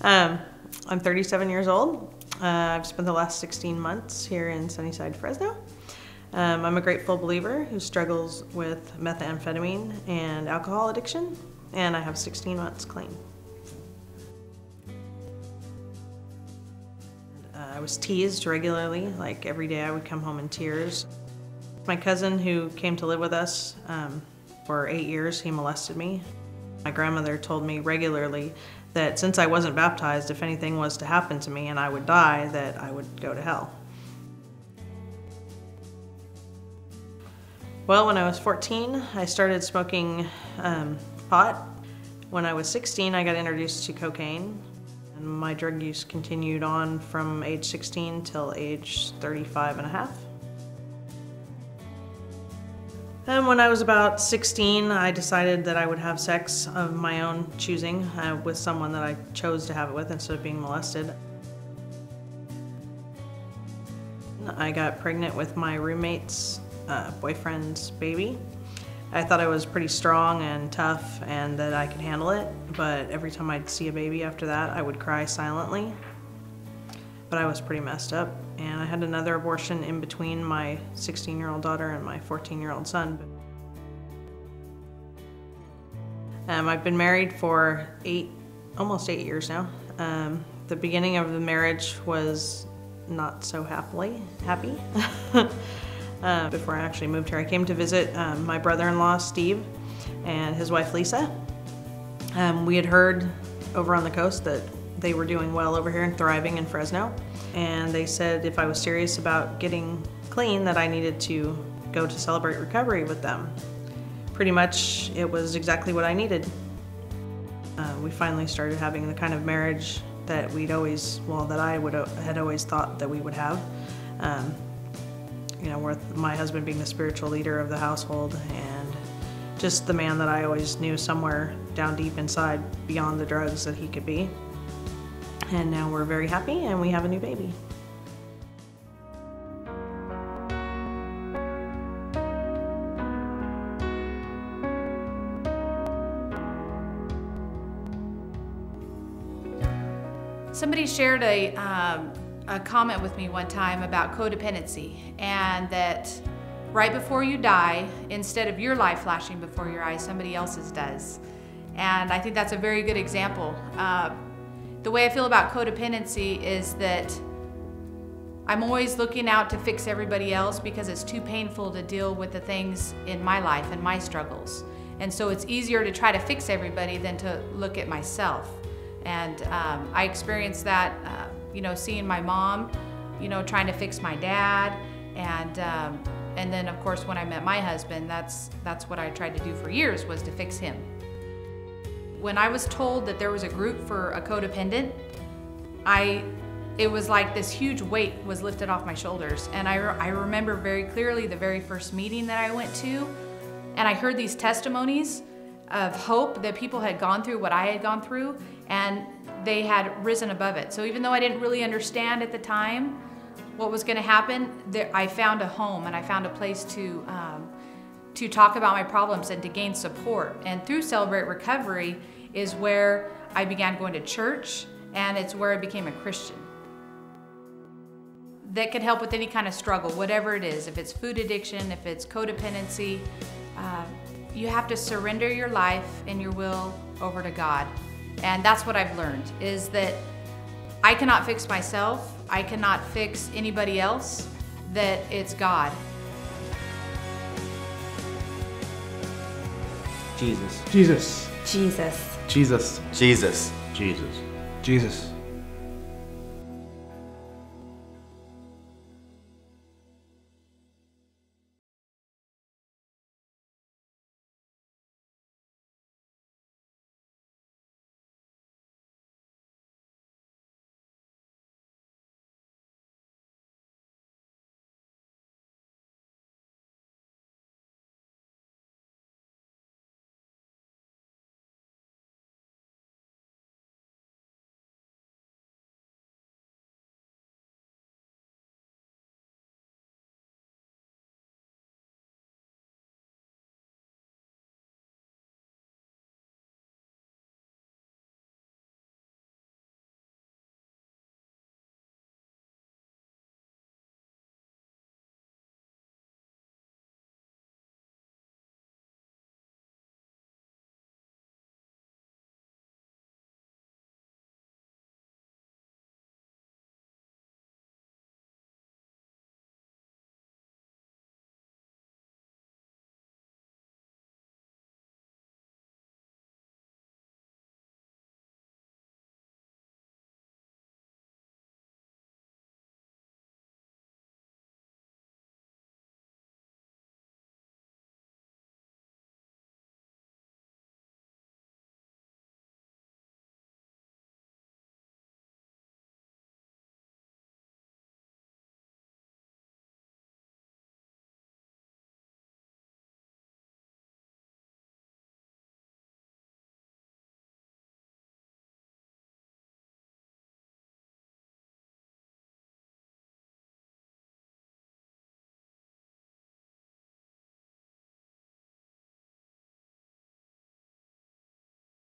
I'm 37 years old. I've spent the last 16 months here in Sunnyside, Fresno. I'm a grateful believer who struggles with methamphetamine and alcohol addiction, and I have 16 months clean. I was teased regularly, like every day I would come home in tears. My cousin who came to live with us for 8 years, he molested me. My grandmother told me regularly that since I wasn't baptized, if anything was to happen to me and I would die, that I would go to hell. Well, when I was 14, I started smoking pot. When I was 16, I got introduced to cocaine. And my drug use continued on from age 16 till age 35 and a half. And when I was about 16, I decided that I would have sex of my own choosing with someone that I chose to have it with instead of being molested. I got pregnant with my roommate's boyfriend's baby. I thought I was pretty strong and tough and that I could handle it, but every time I'd see a baby after that, I would cry silently. But I was pretty messed up, and I had another abortion in between my 16-year-old daughter and my 14-year-old son. I've been married for almost 8 years now. The beginning of the marriage was not so happy. Before I actually moved here, I came to visit my brother-in-law, Steve, and his wife, Lisa. We had heard over on the coast that they were doing well over here and thriving in Fresno. And they said if I was serious about getting clean, that I needed to go to Celebrate Recovery with them. Pretty much, it was exactly what I needed. We finally started having the kind of marriage that that I had always thought that we would have. You know, with my husband being the spiritual leader of the household and just the man that I always knew somewhere down deep inside beyond the drugs that he could be. And now we're very happy and we have a new baby. Somebody shared a comment with me one time about codependency, and that right before you die, instead of your life flashing before your eyes, somebody else's does. And I think that's a very good example. The way I feel about codependency is that I'm always looking out to fix everybody else because it's too painful to deal with the things in my life and my struggles. And so it's easier to try to fix everybody than to look at myself. And I experienced that, you know, seeing my mom, you know, trying to fix my dad, and then of course when I met my husband, that's what I tried to do for years, was to fix him. When I was told that there was a group for a codependent, it was like this huge weight was lifted off my shoulders. And I remember very clearly the very first meeting that I went to, and I heard these testimonies of hope that people had gone through what I had gone through, and they had risen above it. So even though I didn't really understand at the time what was going to happen, I found a home and I found a place to talk about my problems and to gain support. And through Celebrate Recovery is where I began going to church, and it's where I became a Christian. That can help with any kind of struggle, whatever it is. If it's food addiction, if it's codependency, you have to surrender your life and your will over to God. And that's what I've learned, is that I cannot fix myself, I cannot fix anybody else, that it's God. Jesus. Jesus. Jesus. Jesus. Jesus. Jesus. Jesus.